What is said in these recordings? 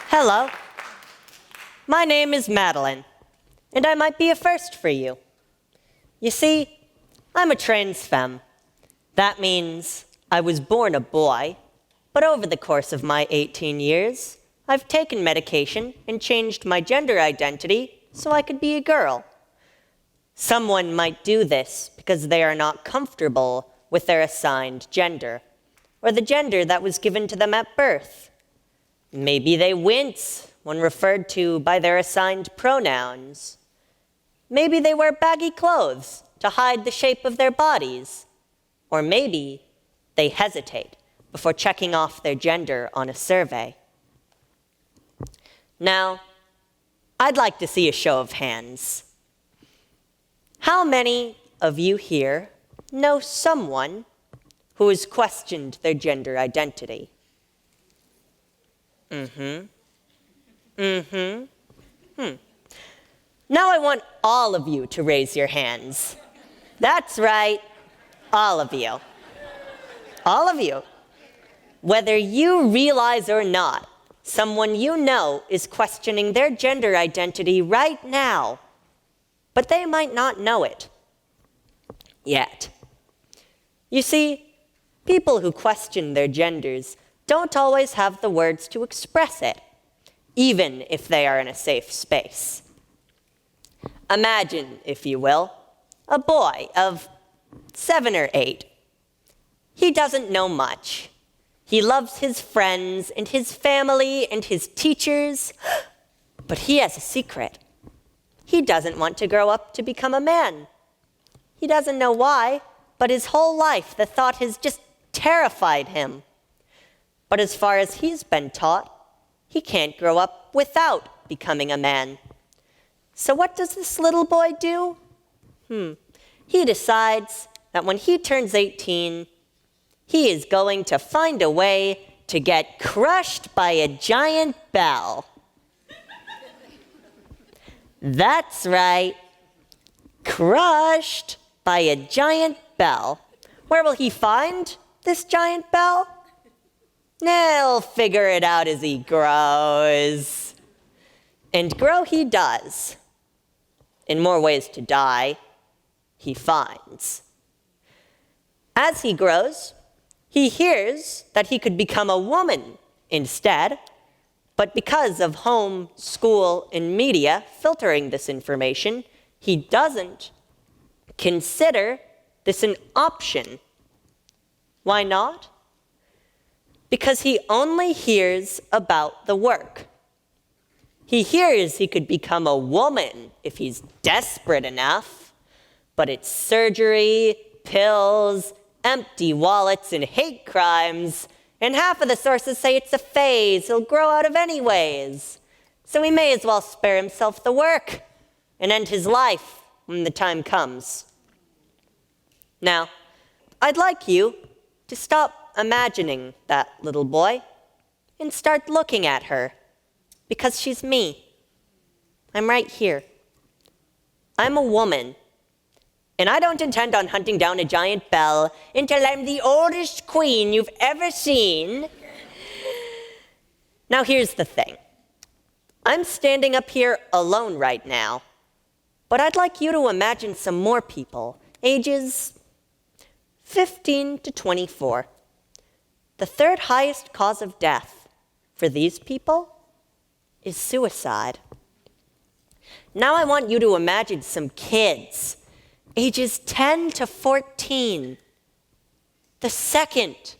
Hello. My name is Madeline, and I might be a first for you. You see, I'm a transfem. That means I was born a boy, but over the course of my 18 years, I've taken medication and changed my gender identity so I could be a girl. Someone might do this because they are not comfortable with their assigned gender, or the gender that was given to them at birth. Maybe they wince when referred to by their assigned pronouns. Maybe they wear baggy clothes to hide the shape of their bodies. Or maybe they hesitate before checking off their gender on a survey. Now, I'd like to see a show of hands. How many of you here know someone who has questioned their gender identity? Now I want all of you to raise your hands. That's right, all of you. All of you. Whether you realize or not, someone you know is questioning their gender identity right now, but they might not know it yet. You see, people who question their genders don't always have the words to express it, even if they are in a safe space. Imagine, if you will, a boy of 7 or 8. He doesn't know much. He loves his friends and his family and his teachers, but he has a secret. He doesn't want to grow up to become a man. He doesn't know why, but his whole life the thought has just terrified him. But as far as he's been taught, he can't grow up without becoming a man. So what does this little boy do? He decides that when he turns 18, he is going to find a way to get crushed by a giant bell. That's right, crushed by a giant bell. Where will he find this giant bell? He'll figure it out as he grows. And grow he does. In more ways to die, he finds. As he grows, he hears that he could become a woman instead, but because of home, school, and media filtering this information, he doesn't consider this an option. Why not? Because he only hears about the work. He hears he could become a woman if he's desperate enough, but it's surgery, pills, empty wallets, and hate crimes, and half of the sources say it's a phase he'll grow out of anyways. So he may as well spare himself the work and end his life when the time comes. Now, I'd like you to stop imagining that little boy and start looking at her, because she's me. I'm right here. I'm a woman, and I don't intend on hunting down a giant bell until I'm the oldest queen you've ever seen. Now here's the thing. I'm standing up here alone right now, but I'd like you to imagine some more people, ages 15 to 24. The third highest cause of death for these people is suicide. Now I want you to imagine some kids, ages 10 to 14. The second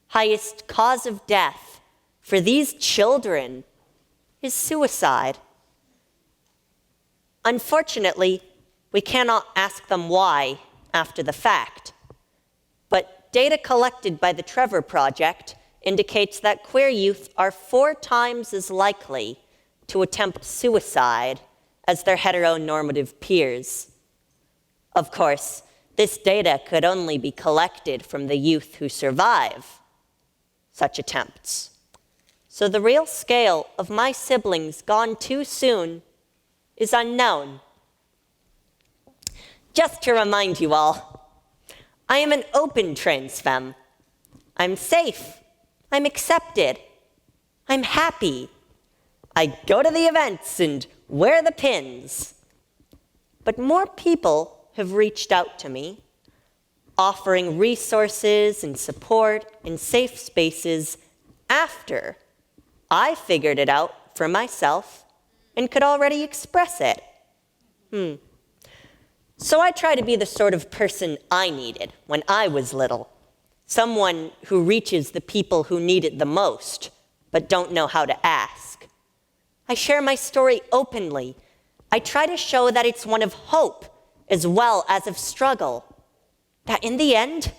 highest cause of death for these children is suicide. Unfortunately, we cannot ask them why after the fact. But data collected by the Trevor Project indicates that queer youth are 4 times as likely to attempt suicide as their heteronormative peers. Of course, this data could only be collected from the youth who survive such attempts. So the real scale of my siblings gone too soon is unknown. Just to remind you all, I am an open transfem. I'm safe. I'm accepted. I'm happy. I go to the events and wear the pins. But more people have reached out to me, offering resources and support and safe spaces after I figured it out for myself and could already express it. So I try to be the sort of person I needed when I was little. Someone who reaches the people who need it the most, but don't know how to ask. I share my story openly. I try to show that it's one of hope as well as of struggle. That in the end,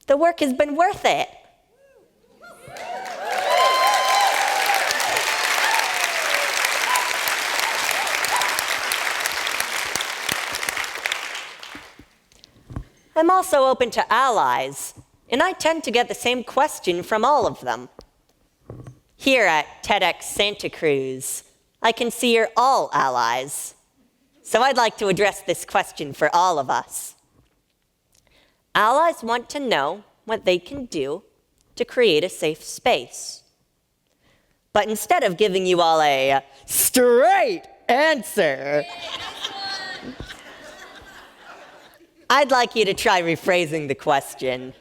the work has been worth it. I'm also open to allies, and I tend to get the same question from all of them. Here at TEDxSantaCruz, I can see you're all allies. So I'd like to address this question for all of us. Allies want to know what they can do to create a safe space. But instead of giving you all a straight answer, I'd like you to try rephrasing the question.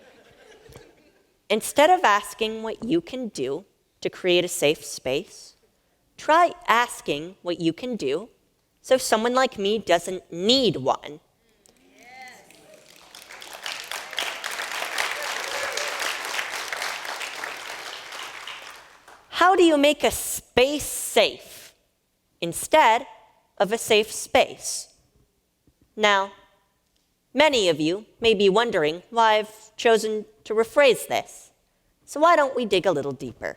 Instead of asking what you can do to create a safe space, try asking what you can do so someone like me doesn't need one. How do you make a space safe instead of a safe space? Now, many of you may be wondering why I've chosen to rephrase this. So why don't we dig a little deeper?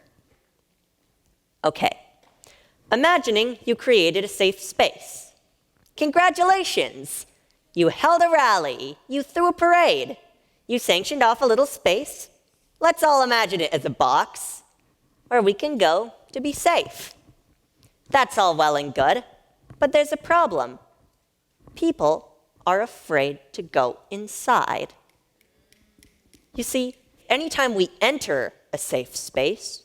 Okay, imagining you created a safe space. Congratulations! You held a rally, you threw a parade, you sanctioned off a little space. Let's all imagine it as a box where we can go to be safe. That's all well and good, but there's a problem. People are afraid to go inside. You see, anytime we enter a safe space,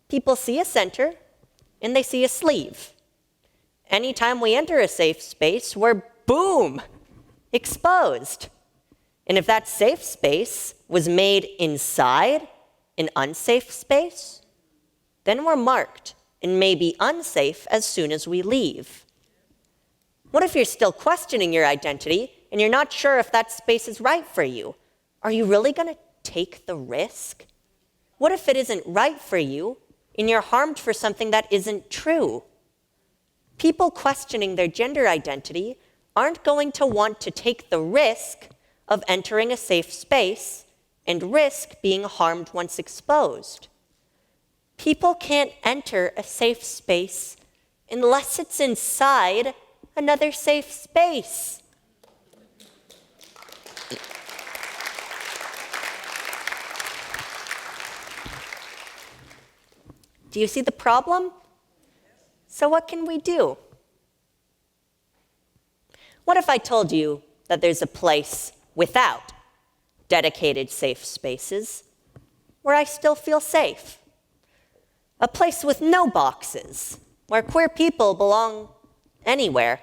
people see a center and they see a sleeve. Anytime we enter a safe space, we're, boom, exposed. And if that safe space was made inside an unsafe space, then we're marked and may be unsafe as soon as we leave. What if you're still questioning your identity and you're not sure if that space is right for you? Are you really going to take the risk? What if it isn't right for you and you're harmed for something that isn't true? People questioning their gender identity aren't going to want to take the risk of entering a safe space and risk being harmed once exposed. People can't enter a safe space unless it's inside another safe space. Do you see the problem? So what can we do? What if I told you that there's a place without dedicated safe spaces where I still feel safe? A place with no boxes, where queer people belong anywhere.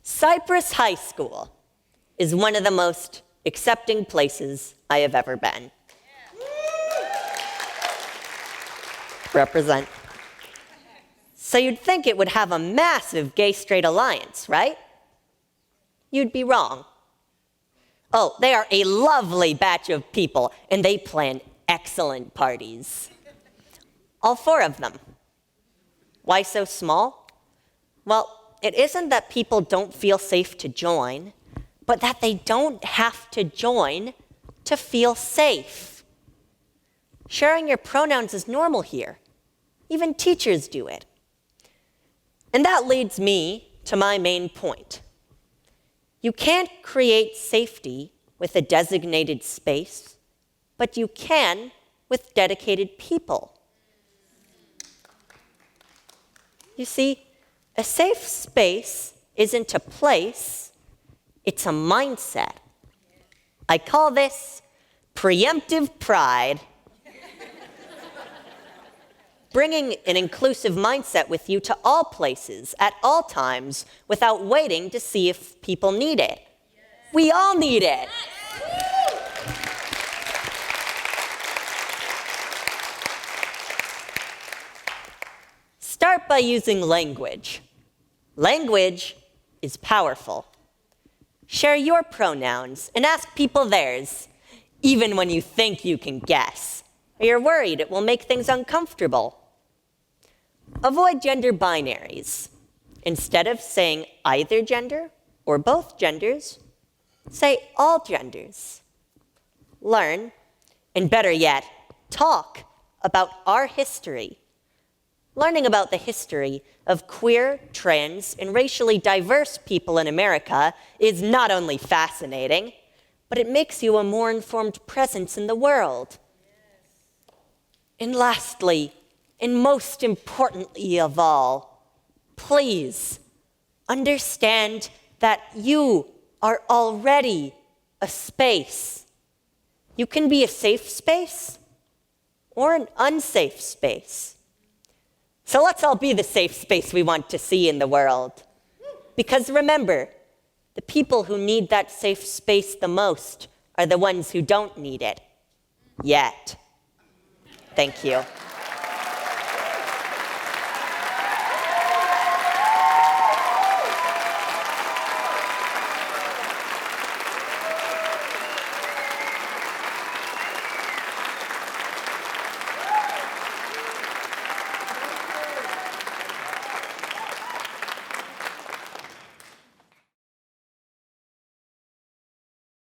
Cypress High School is one of the most accepting places I have ever been. Represent. So you'd think it would have a massive gay-straight alliance, right? You'd be wrong. Oh, they are a lovely batch of people, and they plan excellent parties. All 4 of them. Why so small? Well, it isn't that people don't feel safe to join, but that they don't have to join to feel safe. Sharing your pronouns is normal here. Even teachers do it. And that leads me to my main point. You can't create safety with a designated space, but you can with dedicated people. You see, a safe space isn't a place, it's a mindset. I call this preemptive pride. Bringing an inclusive mindset with you to all places, at all times, without waiting to see if people need it. We all need it. Start by using language. Language is powerful. Share your pronouns and ask people theirs, even when you think you can guess, or you're worried it will make things uncomfortable. Avoid gender binaries. Instead of saying either gender or both genders, say all genders. Learn, and better yet, talk about our history. Learning about the history of queer, trans, and racially diverse people in America is not only fascinating, but it makes you a more informed presence in the world. And lastly, and most importantly of all, please understand that you are already a space. You can be a safe space or an unsafe space. So let's all be the safe space we want to see in the world. Because remember, the people who need that safe space the most are the ones who don't need it yet. Thank you.